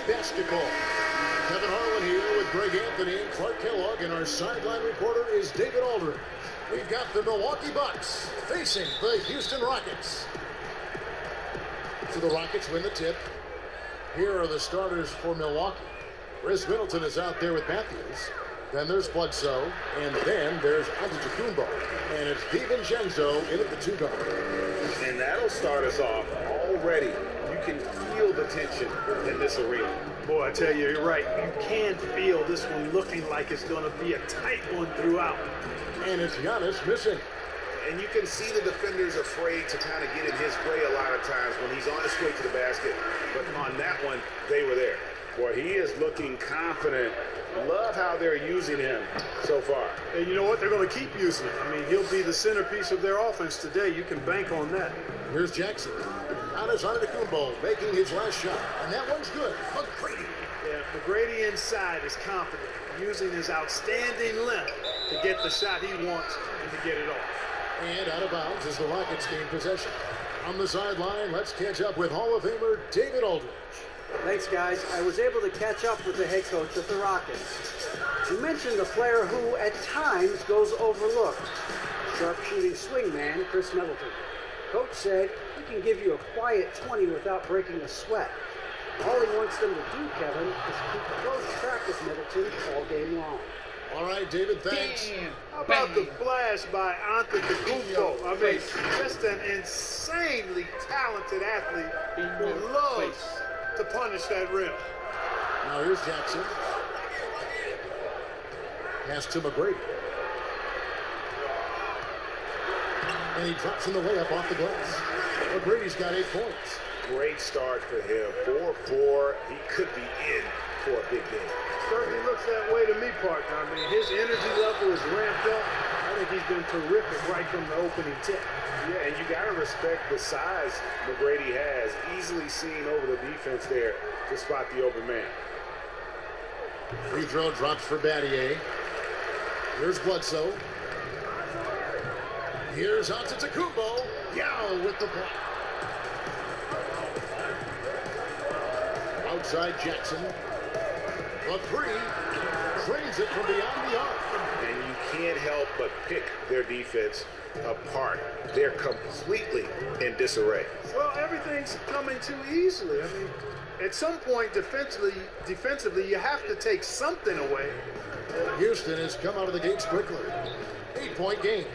basketball. Kevin Harlan here with Greg Anthony and Clark Kellogg, and our sideline reporter is David Aldridge. We've got the Milwaukee Bucks facing the Houston Rockets. So the Rockets win the tip. Here are the starters for Milwaukee. Chris Middleton is out there with Matthews. Then there's Bledsoe, and then there's Antetokounmpo. And it's DiVincenzo in at the 2 guard. And that'll start us off already. You can feel the tension in this arena. Boy, I tell you, you're right. You can feel this one looking like it's going to be a tight one throughout. And it's Giannis missing. And you can see the defenders afraid to kind of get in his way a lot of times when he's on his way to the basket. But on that one, they were there. Boy, he is looking confident. Love how they're using him so far. And you know what? They're going to keep using him. I mean, he'll be the centerpiece of their offense today. You can bank on that. Here's Jackson. Giannis Antetokounmpo making his last shot. And that one's good. McGrady. Yeah, McGrady inside is confident, using his outstanding length to get the shot he wants and to get it off. And out of bounds as the Rockets gain possession. On the sideline, let's catch up with Hall of Famer David Aldridge. Thanks, guys. I was able to catch up with the head coach of the Rockets. You mentioned the player who, at times, goes overlooked. Sharpshooting swingman, Chris Middleton. Coach said he can give you a quiet 20 without breaking a sweat. All he wants them to do, Kevin, is keep close track with Middleton all game long. All right, David, thanks. How about the flash by Antetokounmpo? I mean, just an insanely talented athlete who loves to punish that rim. Now here's Jackson. Pass to McGrady. And he drops in the layup off the glass. McGrady's got 8 points. Great start for him. 4-4. He could be in for a big game. Certainly looks that way to me, partner. I mean, his energy level is ramped up. I think he's been terrific right from the opening tip. Yeah, and you got to respect the size McGrady has. Easily seen over the defense there to spot the open man. Free throw drops for Battier. Here's Bledsoe. Here's Antetokounmpo. Yao with the block. Outside Jackson. A 3. Trains it from beyond the arc. And you can't help but pick their defense apart. They're completely in disarray. Well, everything's coming too easily. I mean, at some point defensively, you have to take something away. Houston has come out of the gates quickly. 8-point game.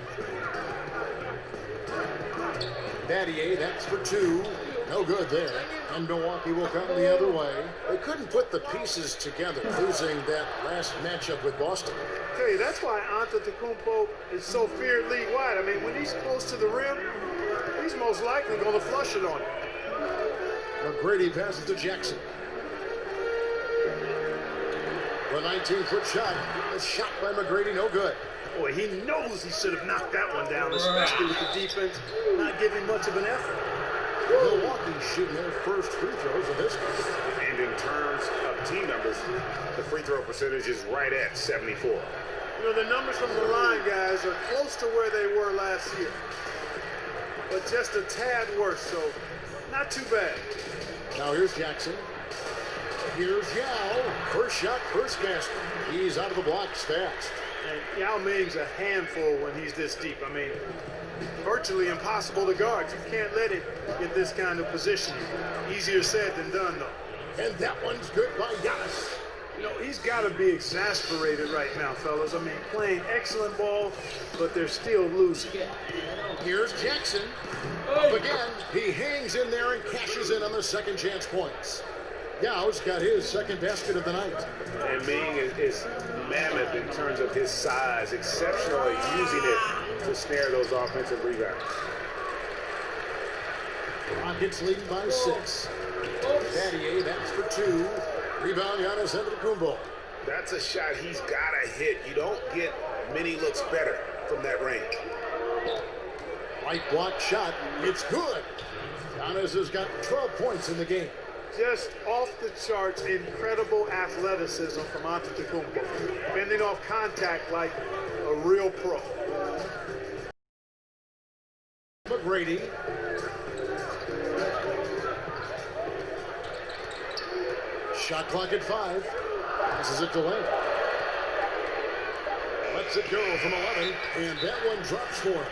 Battier, that's for 2. No good there. And Milwaukee will come the other way. They couldn't put the pieces together, losing that last matchup with Boston. Okay, that's why Antetokounmpo is so feared league wide. I mean, when he's close to the rim, he's most likely going to flush it on him. McGrady passes to Jackson. The 19-foot shot. A shot by McGrady, no good. Boy, he knows he should have knocked that one down, especially with the defense not giving much of an effort. Milwaukee shooting their first free throws of this game. And in terms of team numbers, the free throw percentage is right at 74. You know, the numbers from the line, guys, are close to where they were last year. But just a tad worse, so not too bad. Now here's Jackson. Here's Yao. First shot, first basket. He's out of the blocks fast. And Yao Ming's a handful when he's this deep. I mean, virtually impossible to guard. You can't let him get this kind of position. Easier said than done, though. And that one's good by Giannis. You know, he's got to be exasperated right now, fellas. I mean, playing excellent ball, but they're still losing. Here's Jackson. Up again. He hangs in there and cashes in on the second chance points. Yao's got his second basket of the night. And Ming is mammoth in terms of his size, exceptionally using it to snare those offensive rebounds. Rockets leading by 6. Battier, that's for 2. Rebound, Giannis Antetokounmpo. That's a shot he's got to hit. You don't get many looks better from that range. Right block shot. It's good. Giannis has got 12 points in the game. Just off the charts, incredible athleticism from Antetokounmpo. Bending off contact like a real pro. McGrady. Shot clock at 5. Passes it to Lane. Lets it go from 11, and that one drops for him.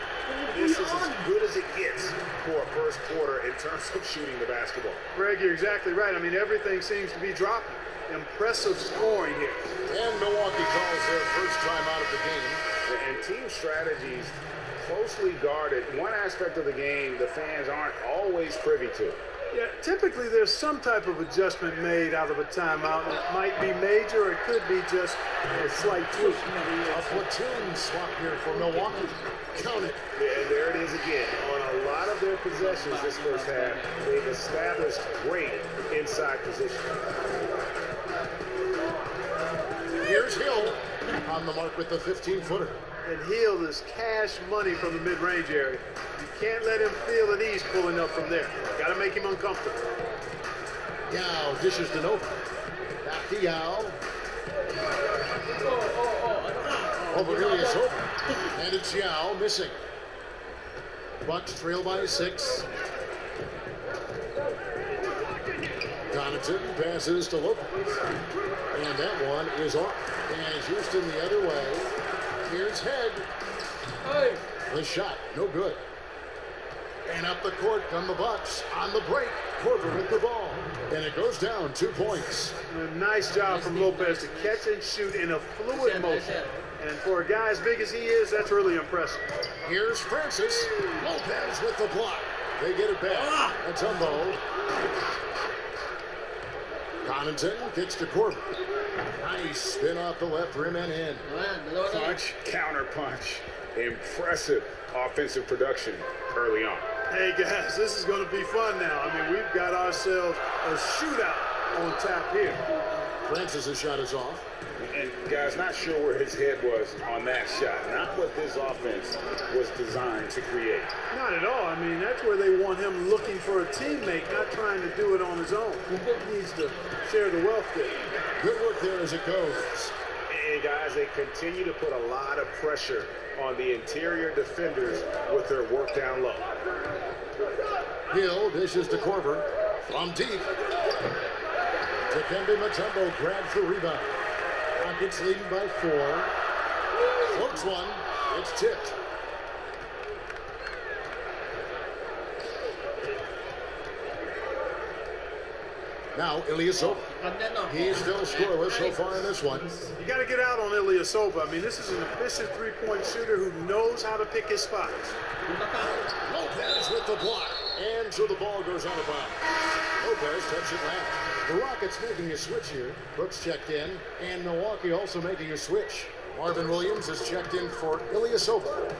This is as good as it gets for a first quarter in terms of shooting the basketball. Greg, you're exactly right. I mean, everything seems to be dropping. Impressive scoring here. And Milwaukee calls their first time out of the game. And team strategies closely guarded. One aspect of the game the fans aren't always privy to. Yeah, typically there's some type of adjustment made out of a timeout. It might be major, or it could be just a slight tweak. A platoon swap here for Milwaukee. Count it. Yeah, and there it is again. On a lot of their possessions this first half, they've established great inside position. Here's Hill on the mark with the 15-footer. And Hill is cash money from the mid-range area. You can't let him feel at ease pulling up from there. Got to make him uncomfortable. Yao dishes to Nova. Back to Yao. Over Ilyasova. And it's Yao missing. Bucks trail by 6. Connaughton passes to Lopez. And that one is off. And Houston the other way. Here's Head. Hey. The shot, no good. And up the court come the Bucks. On the break, Korver with the ball. And it goes down 2 points. A nice job from Lopez to catch and shoot in a fluid motion. And for a guy as big as he is, that's really impressive. Here's Francis. Lopez with the block. They get it back. Antetokounmpo. Connaughton gets to Korver. Nice spin off the left rim and in. Punch, counter punch. Impressive offensive production early on. Hey guys, this is going to be fun now. I mean, we've got ourselves a shootout on tap here. Francis' shot is off. And guys, not sure where his head was on that shot. Not what this offense was designed to create. Not at all. I mean, that's where they want him looking for a teammate, not trying to do it on his own. He needs to share the wealth there. Good work there as it goes. And guys, they continue to put a lot of pressure on the interior defenders with their work down low. Hill dishes to Korver from deep. Dikembe Mutombo grabs the rebound. Rockets leading by 4. Floats one. It's tipped. Now Ilyasova. He's still scoreless so far in this one. You got to get out on Ilyasova. I mean, this is an efficient three-point shooter who knows how to pick his spots. Lopez with the block. And so the ball goes out of bounds. Lopez touches it last. The Rockets making a switch here. Brooks checked in, and Milwaukee also making a switch. Marvin Williams is checked in for Ilyasova.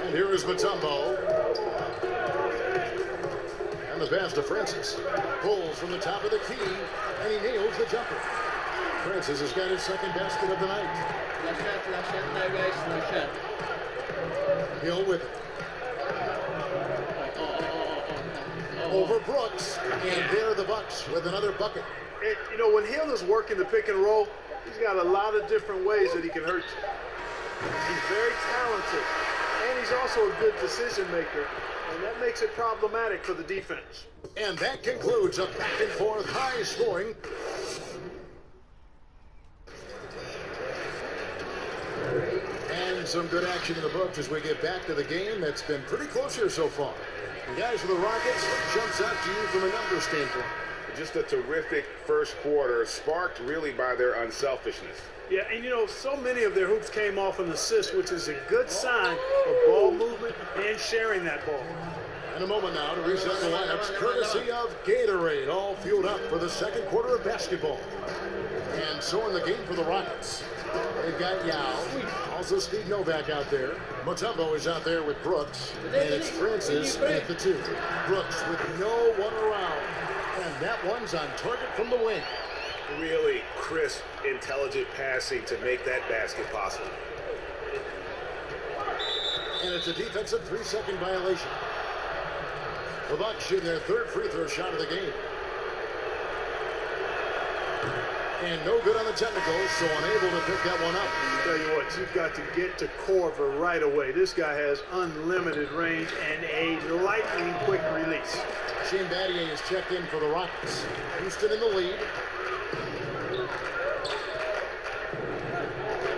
And here is Mutombo. And the pass to Francis. Pulls from the top of the key, and he nails the jumper. Francis has got his second basket of the night. Hill with it. Over Brooks, and there the Bucks with another bucket. And, you know, when Hill is working the pick and roll, he's got a lot of different ways that he can hurt you. He's very talented, and he's also a good decision maker, and that makes it problematic for the defense. And that concludes a back and forth high scoring. And some good action in the books as we get back to the game that's been pretty close here so far. And guys, for the Rockets, what jumps out to you from a numbers standpoint? Just a terrific first quarter, sparked really by their unselfishness. Yeah, and you know, so many of their hoops came off an assist, which is a good sign of ball movement and sharing that ball. In a moment now to reset the lineups, courtesy of Gatorade, all fueled up for the second quarter of basketball. And so in the game for the Rockets, they've got Yao, also Steve Novak out there. Mutombo is out there with Brooks, and it's Francis at the 2. Brooks with no one around, and that one's on target from the wing. Really crisp, intelligent passing to make that basket possible. And it's a defensive 3-second violation. The Bucks shoot their third free throw shot of the game. And no good on the technicals, so unable to pick that one up. Tell you what, you've got to get to Korver right away. This guy has unlimited range and a lightning quick release. Shane Battier is checked in for the Rockets. Houston in the lead.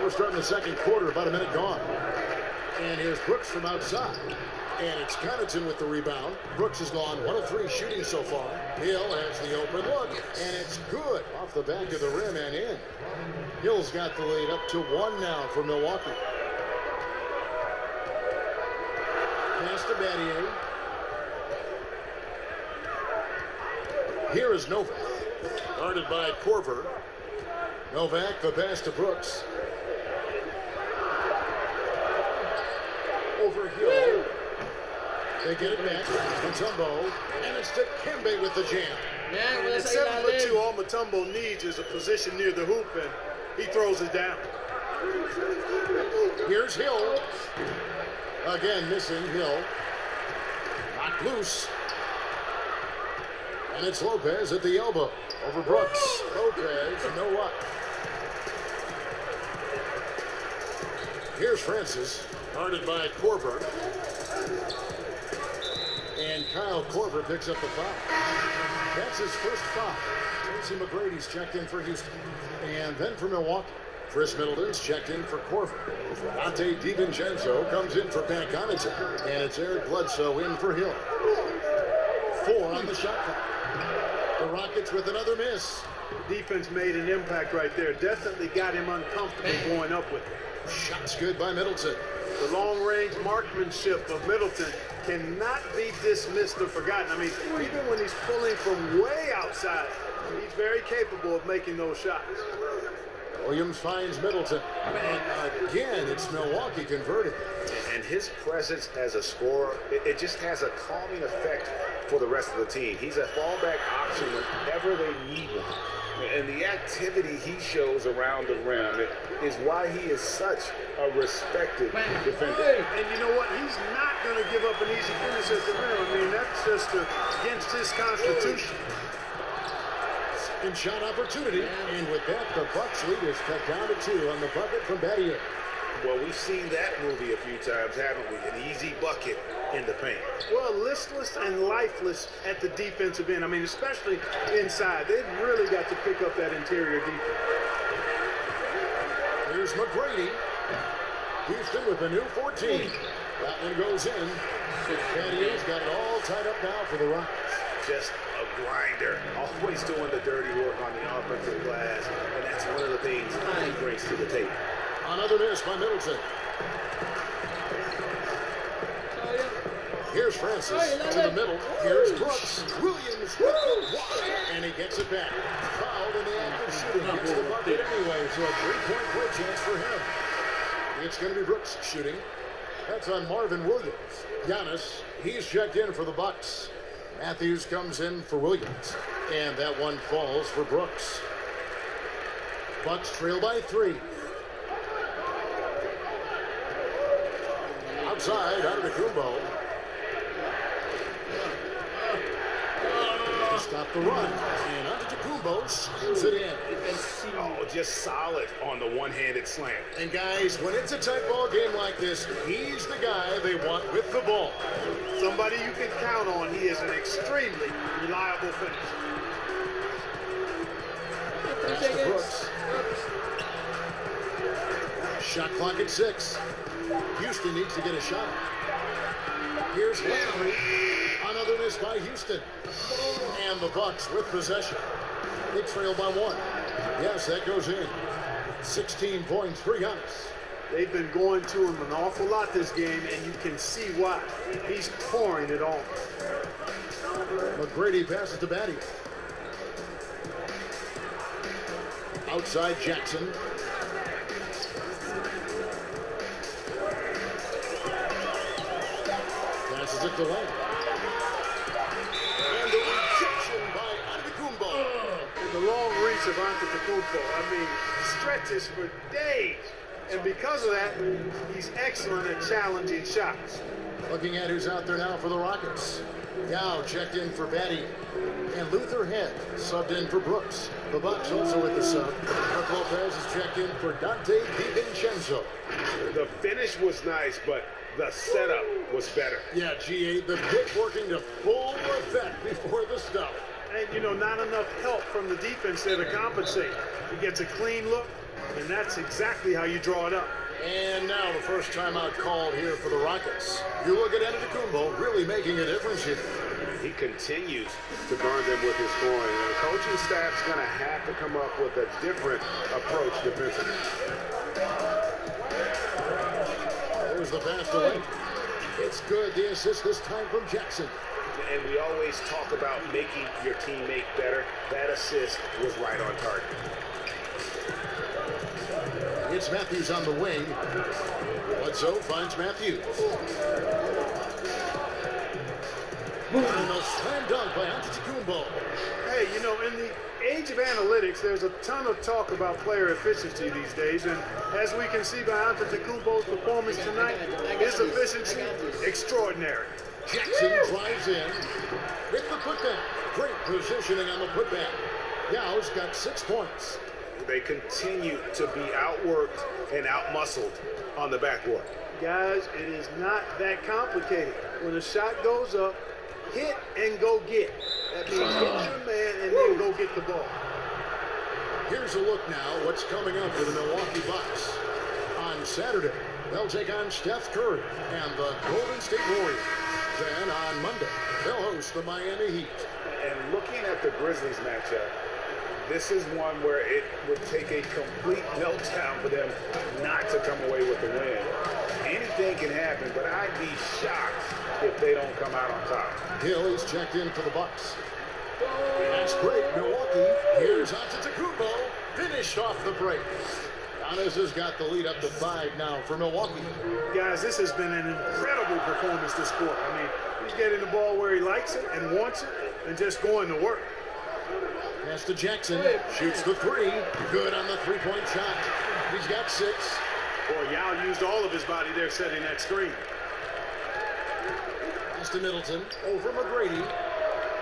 We're starting the second quarter, about a minute gone. And here's Brooks from outside. And it's Connaughton with the rebound. Brooks has gone 1 of 3 shooting so far. Hill has the open look, and it's good off the back of the rim and in. Hill's got the lead up to 1 now for Milwaukee. Pass to Battier. Here is Novak. Guarded by Korver. Novak, the pass to Brooks. Over Hill. They get it back. Mutombo. And it's to Kembe with the jam. At 7'2", all Mutombo needs is a position near the hoop, and he throws it down. Here's Hill. Again, missing Hill. Knocked loose. And it's Lopez at the elbow. Over Brooks. Lopez, no what? Here's Francis. Guarded by Korver. And Kyle Korver picks up the foul. That's his first foul. Tracy McGrady's checked in for Houston. And then for Milwaukee, Chris Middleton's checked in for Korver. Dante DiVincenzo comes in for Pat Connaughton. And it's Eric Bledsoe in for Hill. 4 on the shot clock. The Rockets with another miss. Defense made an impact right there. Definitely got him uncomfortable going up with it. Shots good by Middleton. The long-range marksmanship of Middleton cannot be dismissed or forgotten. I mean, even when he's pulling from way outside, he's very capable of making those shots. Williams finds Middleton. And again, it's Milwaukee converting. And his presence as a scorer, it just has a calming effect for the rest of the team. He's a fallback option whenever they need one. And the activity he shows around the rim is why he is such a respected defender. And you know what? He's not going to give up an easy finish at the rim. I mean, that's just against his constitution. Second shot opportunity. And with that, the Bucks lead is cut down to 2 on the bucket from Battier. Well, we've seen that movie a few times, haven't we? An easy bucket in the paint. Well, listless and lifeless at the defensive end. I mean, especially inside. They've really got to pick up that interior defense. Here's McGrady. Houston with a new 14. That one goes in. Battier's got it all tied up now for the Rockets. Just a grinder. Always doing the dirty work on the offensive glass. And that's one of the things he brings to the table. Another miss by Middleton. Here's Francis to the middle. Here's Brooks. Williams with the block. And he gets it back. Fouled in the act of shooting. Gets the bucket anyway, so a 3-point play chance for him. It's going to be Brooks shooting. That's on Marvin Williams. Giannis, he's checked in for the Bucks. Matthews comes in for Williams. And that one falls for Brooks. Bucks trail by 3. Outside, Antetokounmpo. To stop the run. And Antetokounmpo slams it in. Oh, just solid on the one-handed slam. And guys, when it's a tight ball game like this, he's the guy they want with the ball. Somebody you can count on. He is an extremely reliable finisher. Pass to Brooks. Shot clock at 6. Houston needs to get a shot. Here's Landry. Another miss by Houston. And the Bucks with possession. They trail by 1. Yes, that goes in. 16 points for Giannis. They've been going to him an awful lot this game, and you can see why. He's pouring it on. McGrady passes to Battier. Outside Jackson. Passes it to Lang. And the rejection by Antetokounmpo. And the long reach of Antetokounmpo, I mean, stretches for days. And because of that, he's excellent at challenging shots. Looking at who's out there now for the Rockets. Yao checked in for Battier. And Luther Head subbed in for Brooks. The Bucks also with the sub. Brook Lopez is checked in for Dante DiVincenzo. The finish was nice, but the setup was better. Yeah, GA, the pick working to full effect before the stop. And, you know, not enough help from the defense there to compensate. He gets a clean look, and that's exactly how you draw it up. And now the first timeout called here for the Rockets. You look at Antetokounmpo really making a difference here. He continues to burn them with his scoring. And the coaching staff's going to have to come up with a different approach defensively. There's the pass to Lake. It's good. The assist this time from Jackson. And we always talk about making your teammate better. That assist was right on target. It's Matthews on the wing. Bledsoe finds Matthews. And a slam dunk by Antetokounmpo. Hey, you know, in the age of analytics, there's a ton of talk about player efficiency these days, and as we can see by Antetokounmpo's performance tonight, his efficiency extraordinary. Jackson drives in with the putback. Great positioning on the putback. Yow's got 6 points. They continue to be outworked and outmuscled on the backboard. Guys, it is not that complicated. When a shot goes up, hit and go get. That means hit your man and then go get the ball. Here's a look now what's coming up for the Milwaukee Bucks. On Saturday, they'll take on Steph Curry and the Golden State Warriors. Then on Monday, they'll host the Miami Heat. And looking at the Grizzlies matchup, this is one where it would take a complete meltdown for them not to come away with the win. Anything can happen, but I'd be shocked if they don't come out on top. Hill is checked in for the Bucks. Fast break, Milwaukee. Here's Antetokounmpo. Finished off the break. Giannis has got the lead up to 5 now for Milwaukee. Guys, this has been an incredible performance this quarter. I mean, he's getting the ball where he likes it and wants it and just going to work. Pass to Jackson. Shoots the 3. Good on the three-point shot. He's got 6. Boy, Yao used all of his body there setting that screen. Pass to Middleton. Over McGrady.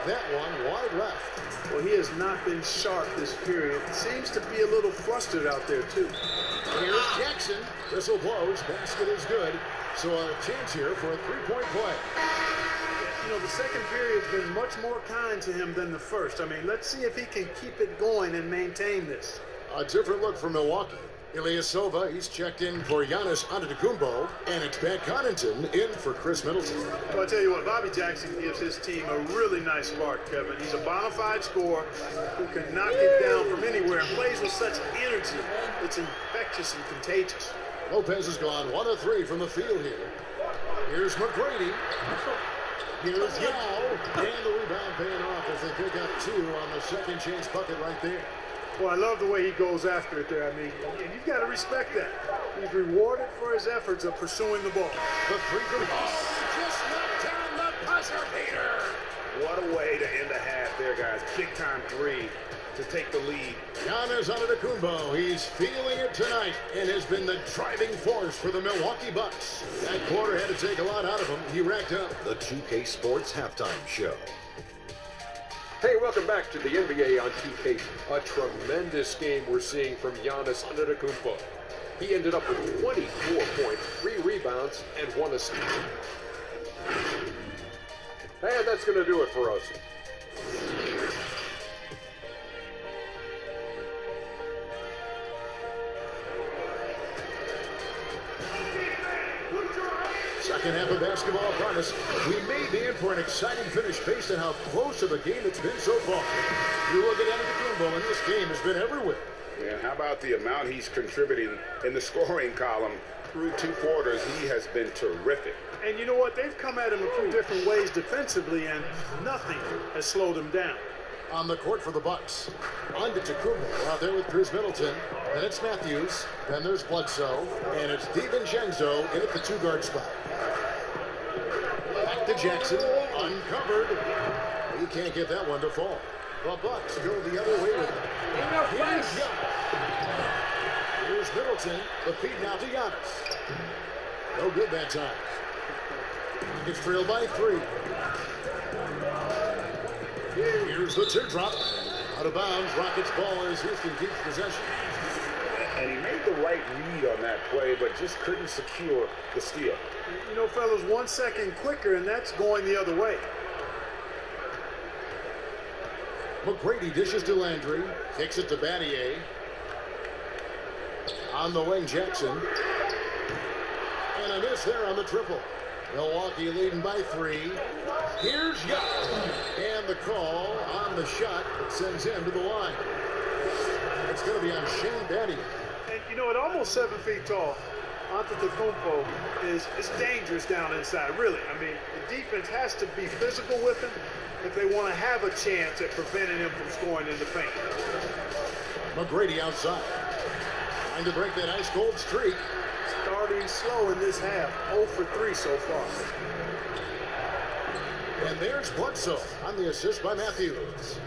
That one wide left. Well, he has not been sharp this period. Seems to be a little flustered out there, too. Here's Jackson. Whistle blows. Basket is good. So a chance here for a three-point play. You know, the second period's been much more kind to him than the first. I mean, let's see if he can keep it going and maintain this. A different look for Milwaukee. Ilyasova, he's checked in for Giannis Antetokounmpo, and it's Pat Connaughton in for Chris Middleton. Well, I tell you what, Bobby Jackson gives his team a really nice spark, Kevin. He's a bona fide scorer who can knock it down from anywhere and plays with such energy. It's infectious and contagious. Lopez has gone 1 of 3 from the field here. Here's McGrady. Here's Yao. And the rebound paying off as they pick up 2 on the second chance bucket right there. Well, I love the way he goes after it there. I mean, and you've got to respect that. He's rewarded for his efforts of pursuing the ball. The 3 from just knocked down the buzzer beater. What a way to end the half there, guys. Big time 3 to take the lead. Giannis Antetokounmpo, he's feeling it tonight and has been the driving force for the Milwaukee Bucks. That quarter had to take a lot out of him. He racked up. The 2K Sports Halftime Show. Hey, welcome back to the NBA on 2K. A tremendous game we're seeing from Giannis Antetokounmpo. He ended up with 24 points, 3 rebounds, and 1 assist. And that's going to do it for us. Second half of basketball promise. We may be in for an exciting finish based on how close of a game it's been so far. You look at Antetokounmpo, and this game has been everywhere. Yeah, how about the amount he's contributing in the scoring column through 2 quarters? He has been terrific. And you know what? They've come at him a few different ways defensively, and nothing has slowed him down. On the court for the Bucks, Antetokounmpo out there with Chris Middleton. Then it's Matthews. Then there's Bledsoe. And it's DiVincenzo in at the 2-guard spot. Back to Jackson. Uncovered. He can't get that one to fall. The Bucks go the other way with it. Here's Middleton. The feed now to Giannis. No good that time. He gets trailed by 3. Here's the teardrop. Out of bounds. Rockets ball as Houston keeps possession. And he made the right read on that play, but just couldn't secure the steal. You know, fellas, 1 second quicker, and that's going the other way. McGrady dishes to Landry. Kicks it to Battier. On the wing, Jackson. And a miss there on the triple. Milwaukee leading by 3. Here's Giannis. And the call on the shot that sends him to the line. It's going to be on Shane Battier. And, you know, at almost 7 feet tall, Antetokounmpo is dangerous down inside, really. I mean, the defense has to be physical with him if they want to have a chance at preventing him from scoring in the paint. McGrady outside. Trying to break that ice-cold streak. Starting slow in this half, 0 for 3 so far. And there's Bledsoe on the assist by Matthews.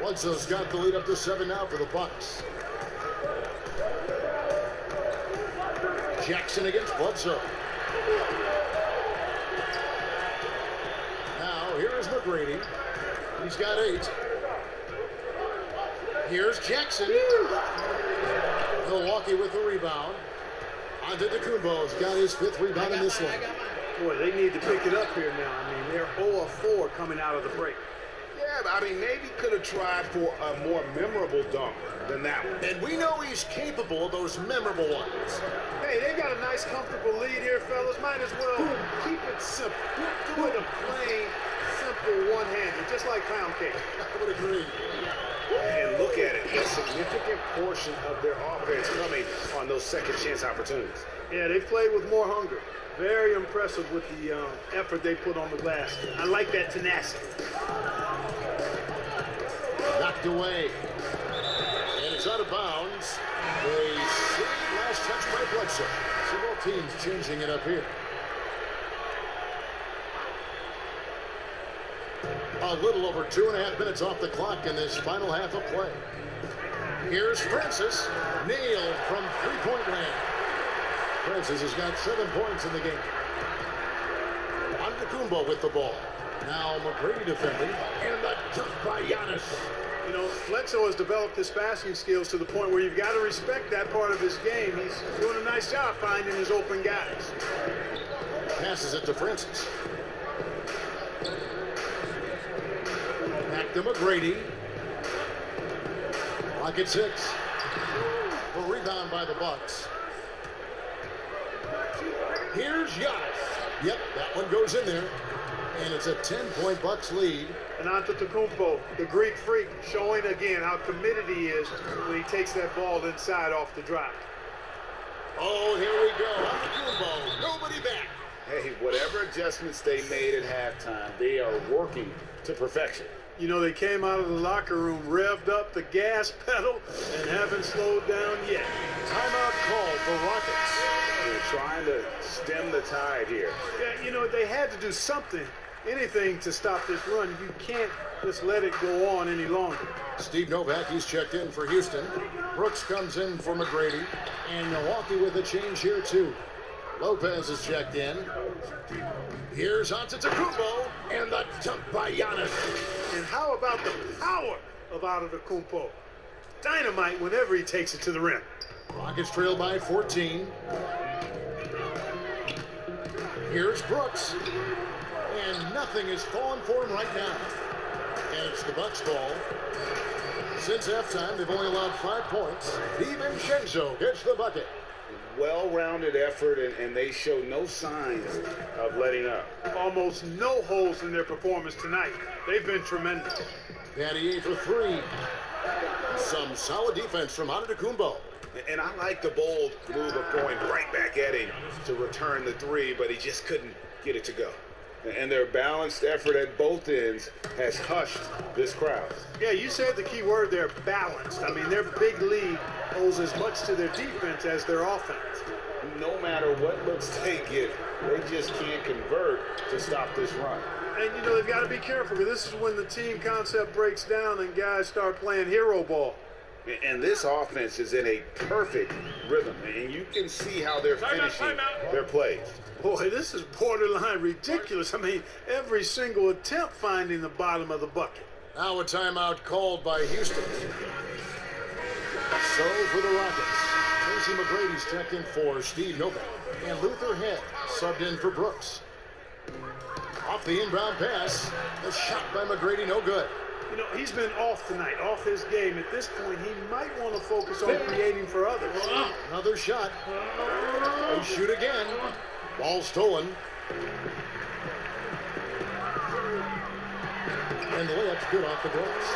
Bledsoe's got the lead up to 7 now for the Bucks. Jackson against Bledsoe. Now, here is McGrady. He's got 8. Here's Jackson. Milwaukee with the rebound. Antetokounmpo's got his 5th rebound in this one. Boy, they need to pick it up here now. I mean, they're 0 of 4 coming out of the break. Yeah, but I mean, maybe could have tried for a more memorable dunk than that one. And we know he's capable of those memorable ones. Hey, they got a nice, comfortable lead here, fellas. Might as well keep it simple. Do it a plain, simple one-hander, just like pound cake. I would agree. And look at it, a significant portion of their offense coming on those second chance opportunities. Yeah, they played with more hunger. Very impressive with the effort they put on the glass. I like that tenacity. Knocked away. And it's out of bounds. The last touch by Bledsoe. So both teams changing it up here. A little over 2.5 minutes off the clock in this final half of play. Here's Francis. Nailed from three-point land. Francis has got 7 points in the game. Antetokounmpo with the ball. Now McGrady defending. And the jump by Giannis. You know, Bledsoe has developed his passing skills to the point where you've got to respect that part of his game. He's doing a nice job finding his open guys. Passes it to Francis. Back to McGrady. Clock at 6. A rebound by the Bucks. Here's Giannis. Yep, that one goes in there. And it's a 10-point Bucks lead. And Antetokounmpo, the Greek freak, showing again how committed he is when he takes that ball inside off the drive. Oh, here we go. Antetokounmpo, nobody back. Hey, whatever adjustments they made at halftime, they are working to perfection. You know, they came out of the locker room, revved up the gas pedal, and haven't slowed down yet. Timeout call for Rockets. They're trying to stem the tide here. Yeah, you know, they had to do something, anything to stop this run. You can't just let it go on any longer. Steve Novak, he's checked in for Houston. Brooks comes in for McGrady. And Milwaukee with a change here, too. Lopez is checked in. Here's Antetokounmpo, and the jump by Giannis. And how about the power of Antetokounmpo? Dynamite whenever he takes it to the rim. Rockets trail by 14. Here's Brooks. And nothing is falling for him right now. And it's the Bucks' ball. Since halftime, they've only allowed 5 points. DiVincenzo gets the bucket. Well-rounded effort, and they show no signs of letting up. Almost no holes in their performance tonight. They've been tremendous. Battier for 3. Some solid defense from Antetokounmpo. And I like the bold move of going right back at him to return the 3, but he just couldn't get it to go. And their balanced effort at both ends has hushed this crowd. Yeah, you said the key word there, balanced. I mean, their big lead owes as much to their defense as their offense. No matter what looks they get, they just can't convert to stop this run. And, you know, they've got to be careful, because this is when the team concept breaks down and guys start playing hero ball. And this offense is in a perfect rhythm, and you can see how they're finishing their plays. Boy, this is borderline ridiculous. I mean, every single attempt finding the bottom of the bucket. Now a timeout called by Houston. So for the Rockets, Tracy McGrady's checked in for Steve Novak, and Luther Head subbed in for Brooks. Off the inbound pass, the shot by McGrady, no good. You know, he's been off tonight, off his game. At this point, he might want to focus on creating for others. Another shot. They shoot again. Ball stolen. And the layup's good off the glass.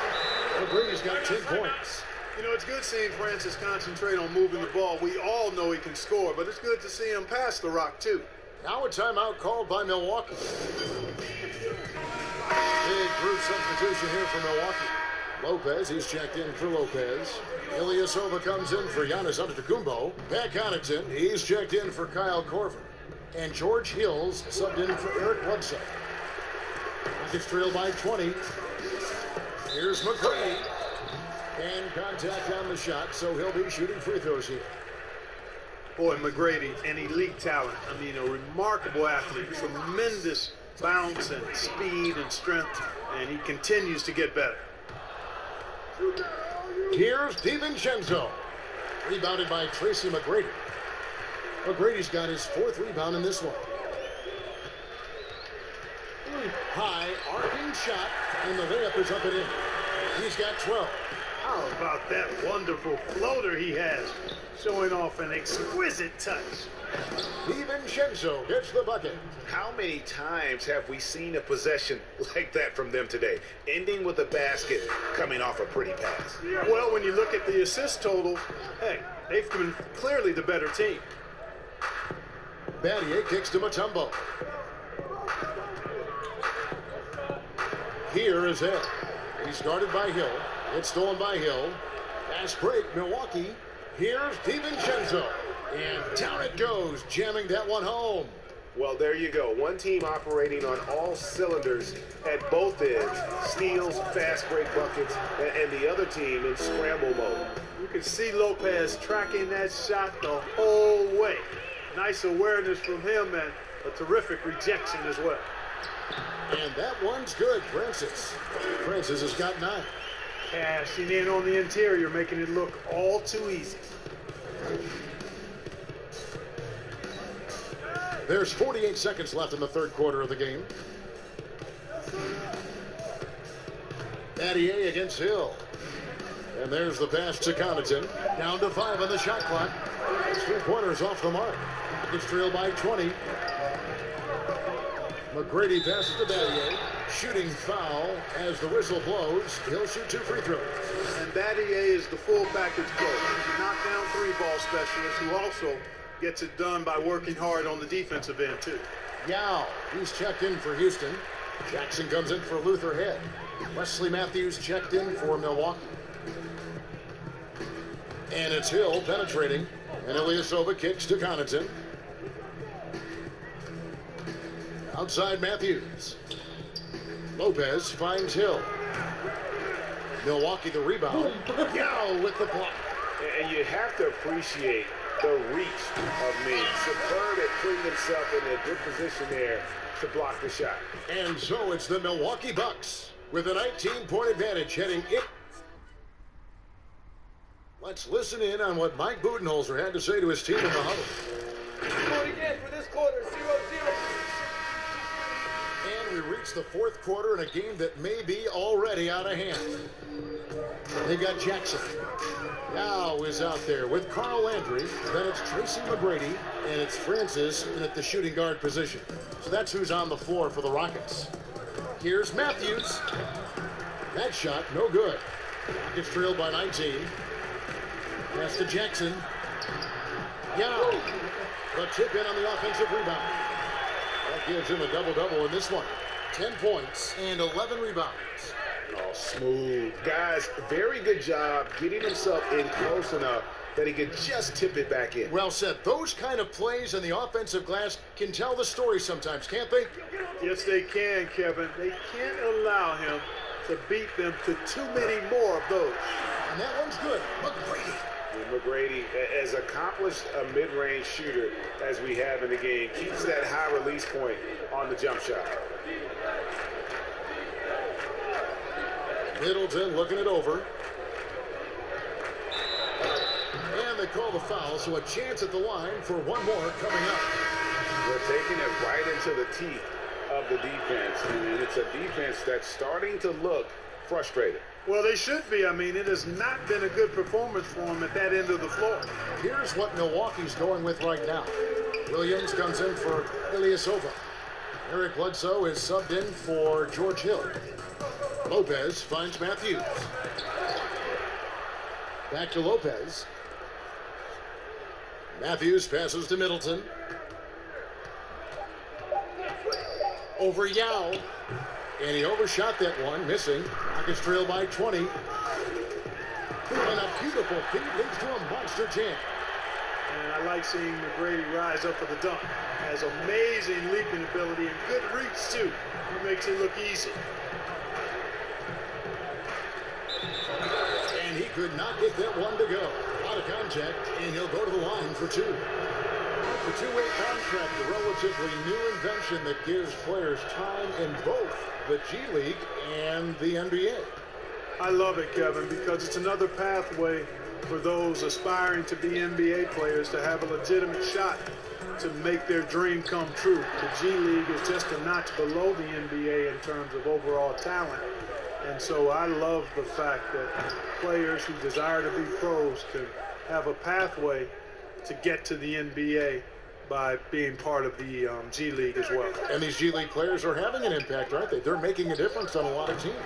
McGrady's got 10 points. You know, it's good seeing Francis concentrate on moving the ball. We all know he can score, but it's good to see him pass the rock, too. Now a timeout called by Milwaukee. Big group substitution here for Milwaukee. Lopez, he's checked in for Lopez. Ilyasova comes in for Giannis Antetokounmpo. Pat Connaughton, he's checked in for Kyle Korver. And George Hills subbed in for Eric Bledsoe. Rockets trailed by 20. Here's McGrady. And contact on the shot, so he'll be shooting free throws here. Boy, McGrady, an elite talent. I mean, a remarkable athlete. Tremendous bounce and speed and strength, and he continues to get better. Here's DiVincenzo. Rebounded by Tracy McGrady. McGrady's got his 4th rebound in this one. High, arcing shot, and the layup is up and in. He's got 12. How about that wonderful floater he has, showing off an exquisite touch. DiVincenzo gets the bucket. How many times have we seen a possession like that from them today, ending with a basket coming off a pretty pass? Well, when you look at the assist total, hey, they've been clearly the better team. Battier kicks to Mutombo. Here is Hill. He's guarded by Hill. It's stolen by Hill. Fast break, Milwaukee. Here's DiVincenzo. And down it goes, jamming that one home. Well, there you go. One team operating on all cylinders at both ends. Steals, fast break buckets, and the other team in scramble mode. You can see Lopez tracking that shot the whole way. Nice awareness from him and a terrific rejection as well. And that one's good, Francis. Francis has got 9. Cashing in on the interior, making it look all too easy. There's 48 seconds left in the 3rd quarter of the game. Battier against Hill. And there's the pass to Connaughton. Down to 5 on the shot clock. 3-pointers off the mark. It's trailed by 20. McGrady passes to Battier. Shooting foul as the whistle blows. He'll shoot 2 free throws. And Battier is the full package player. He's a knockdown 3-ball specialist who also gets it done by working hard on the defensive end, too. Yao, he's checked in for Houston. Jackson comes in for Luther Head. Wesley Matthews checked in for Milwaukee. And it's Hill penetrating. And Ilyasova kicks to Connaughton. Outside Matthews. Lopez finds Hill. Milwaukee the rebound. Yao with the block. And you have to appreciate the reach of Ming. Superb at putting himself in a good position there to block the shot. And so it's the Milwaukee Bucks with a 19-point advantage heading in. Let's listen in on what Mike Budenholzer had to say to his team in the huddle. Score again for this quarter, 0-0. And we reach the 4th quarter in a game that may be already out of hand. They got Jackson. Now is out there with Carl Landry. Then it's Tracy McGrady, and it's Francis at the shooting guard position. So that's who's on the floor for the Rockets. Here's Matthews. That shot, no good. Rockets trailed by 19. Pass to Jackson. Yao. The tip in on the offensive rebound. That gives him a double-double in this one. 10 points and 11 rebounds. Oh, smooth. Guys, very good job getting himself in close enough that he could just tip it back in. Well said. Those kind of plays in the offensive glass can tell the story sometimes, can't they? Yes, they can, Kevin. They can't allow him to beat them to too many more of those. And that one's good. McGrady. And McGrady, as accomplished a mid-range shooter as we have in the game, keeps that high release point on the jump shot. Middleton looking it over. And they call the foul, so a chance at the line for one more coming up. They're taking it right into the teeth of the defense, and it's a defense that's starting to look frustrated. Well, they should be. I mean, it has not been a good performance for them at that end of the floor. Here's what Milwaukee's going with right now. Williams comes in for Ilyasova. Eric Bledsoe is subbed in for George Hill. Lopez finds Matthews. Back to Lopez. Matthews passes to Middleton. Over Yao. And he overshot that one, missing. Rockets trail by 20. And a beautiful feed leads to a monster jam. And I like seeing McGrady rise up for the dunk. Has amazing leaping ability and good reach, too. He makes it look easy. And he could not get that one to go. Out of contact, and he'll go to the line for two. The two-way contract, a relatively new invention that gives players time in both the G League and the NBA. I love it, Kevin, because it's another pathway for those aspiring to be NBA players to have a legitimate shot to make their dream come true. The G League is just a notch below the NBA in terms of overall talent. And so I love the fact that players who desire to be pros can have a pathway to get to the NBA by being part of the G League as well. And these G League players are having an impact, aren't they? They're making a difference on a lot of teams.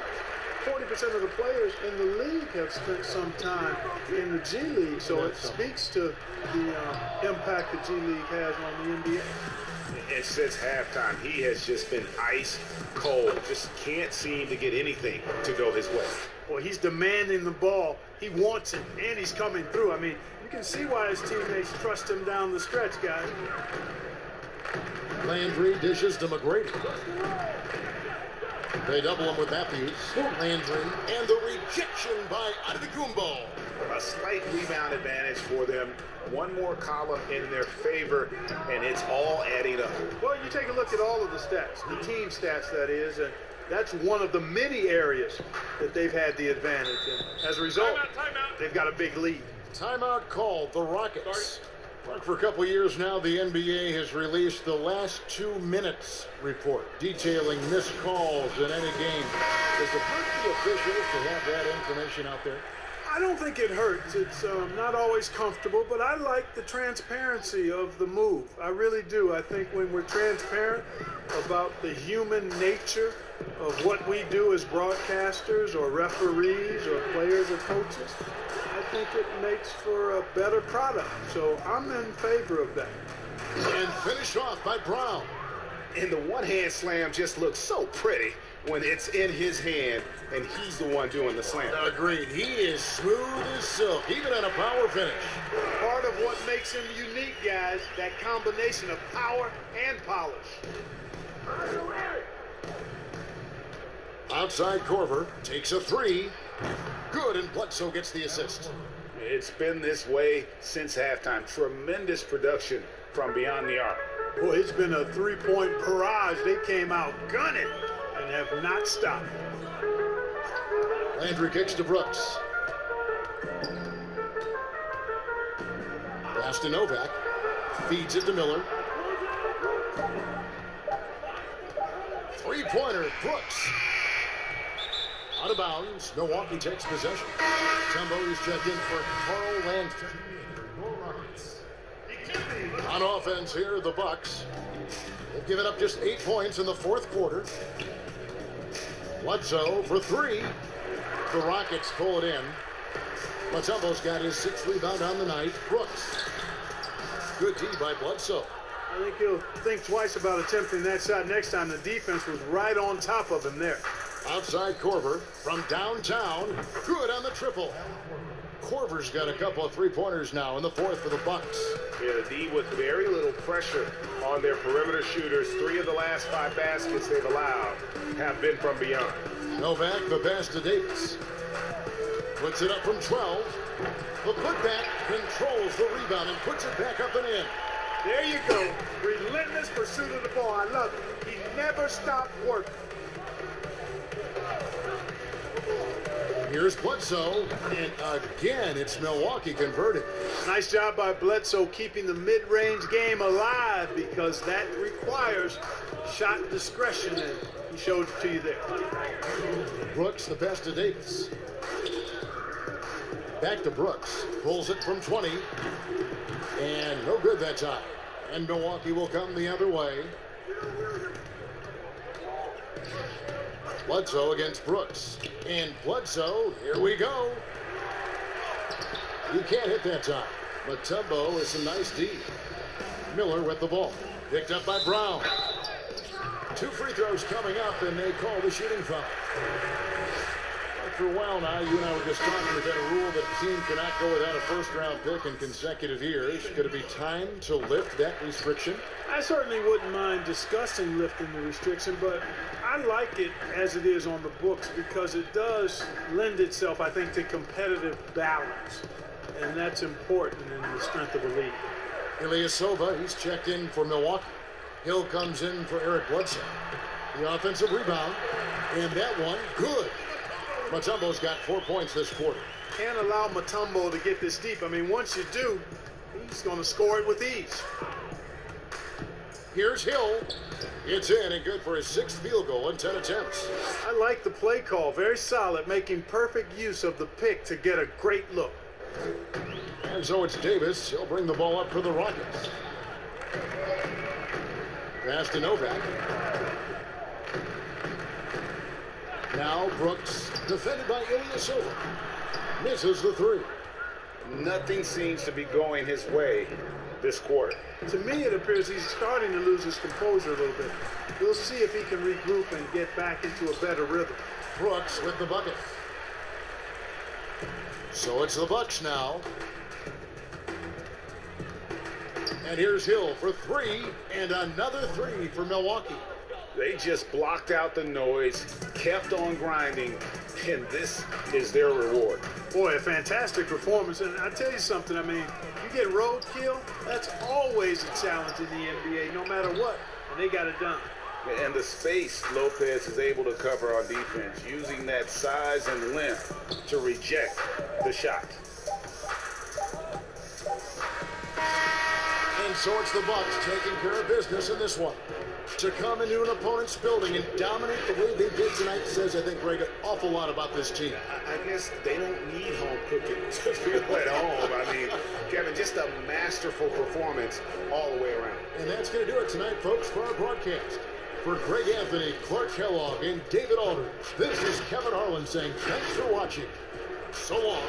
40% of the players in the league have spent some time in the G League, so it speaks to the impact the G League has on the NBA. And since halftime, he has just been ice cold. Just can't seem to get anything to go his way. Well, he's demanding the ball. He wants it, and he's coming through. I mean, you can see why his teammates trust him down the stretch, guys. Landry dishes to McGrady. They double him with Matthews. Landry, and the rejection by Antetokounmpo. A slight rebound advantage for them. One more column in their favor, and it's all adding up. Well, you take a look at all of the stats, the team stats, that is, and that's one of the many areas that they've had the advantage. And as a result, they've got a big lead. Timeout called, the Rockets. For a couple of years now, the NBA has released the last 2 minutes report detailing missed calls in any game. Does it hurt the officials to have that information out there? I don't think it hurts. It's not always comfortable, but I like the transparency of the move. I really do. I think when we're transparent about the human nature of what we do as broadcasters or referees or players or coaches, I think it makes for a better product. So I'm in favor of that. And finished off by Brown. And the one-hand slam just looks so pretty when it's in his hand and he's the one doing the slam. Agreed. He is smooth as silk, even on a power finish. Part of what makes him unique, guys, that combination of power and polish. Outside Korver takes a three. Good, and Bledsoe gets the assist. It's been this way since halftime. Tremendous production from beyond the arc. Boy, it's been a three-point barrage. They came out gunning and have not stopped. Landry kicks to Brooks. Pass to Novak. Feeds it to Miller. Three-pointer, Brooks. Out of bounds. Milwaukee takes possession. Tumbo is checked in for Carl Landry. On offense here, the Bucks. They've given up just 8 points in the fourth quarter. Bledsoe for three. The Rockets pull it in. Mutombo's got his 6th rebound on the night. Brooks. Good D by Bledsoe. I think he'll think twice about attempting that shot next time. The defense was right on top of him there. Outside Korver from downtown. Good on the triple. Korver's got a couple of three-pointers now in the fourth for the Bucks. Yeah, the D with very little pressure on their perimeter shooters. 3 of the last 5 baskets they've allowed have been from beyond. Novak, the pass to Davis. Puts it up from 12. The putback controls the rebound and puts it back up and in. There you go. Relentless pursuit of the ball. I love it. He never stopped working. Here's Bledsoe, and again, it's Milwaukee converted. Nice job by Bledsoe keeping the mid-range game alive because that requires shot discretion, and he showed it to you there. Brooks, the pass to Davis. Back to Brooks. Pulls it from 20. And no good that time. And Milwaukee will come the other way. Bledsoe against Brooks. And Bledsoe, here we go. You can't hit that time. Mutombo is a nice D. Miller with the ball. Picked up by Brown. 2 free throws coming up, and they call the shooting foul. For a while now, you and I were just talking, we've had a rule that a team cannot go without a first-round pick in consecutive years. Could it be time to lift that restriction? I certainly wouldn't mind discussing lifting the restriction, but I like it as it is on the books because it does lend itself, I think, to competitive balance, and that's important in the strength of a league. Ilyasova, he's checked in for Milwaukee. Hill comes in for Eric Bledsoe. The offensive rebound, and that one, good. Mutombo's got 4 points this quarter. Can't allow Mutombo to get this deep. I mean, once you do, he's going to score it with ease. Here's Hill. It's in and good for his 6th field goal in 10 attempts. I like the play call. Very solid, making perfect use of the pick to get a great look. And so it's Davis. He'll bring the ball up for the Rockets. Pass to Novak. Now Brooks, defended by Ilyasova. Misses the 3. Nothing seems to be going his way this quarter. To me, it appears he's starting to lose his composure a little bit. We'll see if he can regroup and get back into a better rhythm. Brooks with the bucket. So it's the Bucks now. And here's Hill for 3, and another 3 for Milwaukee. They just blocked out the noise, kept on grinding, and this is their reward. Boy, a fantastic performance. And I tell you something, I mean, you get roadkill, that's always a challenge in the NBA, no matter what. And they got it done. And the space Lopez is able to cover on defense, using that size and length to reject the shot. And so it's the Bucks taking care of business in this one. To come into an opponent's building and dominate the way they did tonight says, I think, Greg, an awful lot about this team. I guess they don't need home cooking to feel at home. I mean, Kevin, just a masterful performance all the way around. And that's going to do it tonight, folks, for our broadcast. For Greg Anthony, Clark Kellogg, and David Aldridge, this is Kevin Harlan saying thanks for watching. So long.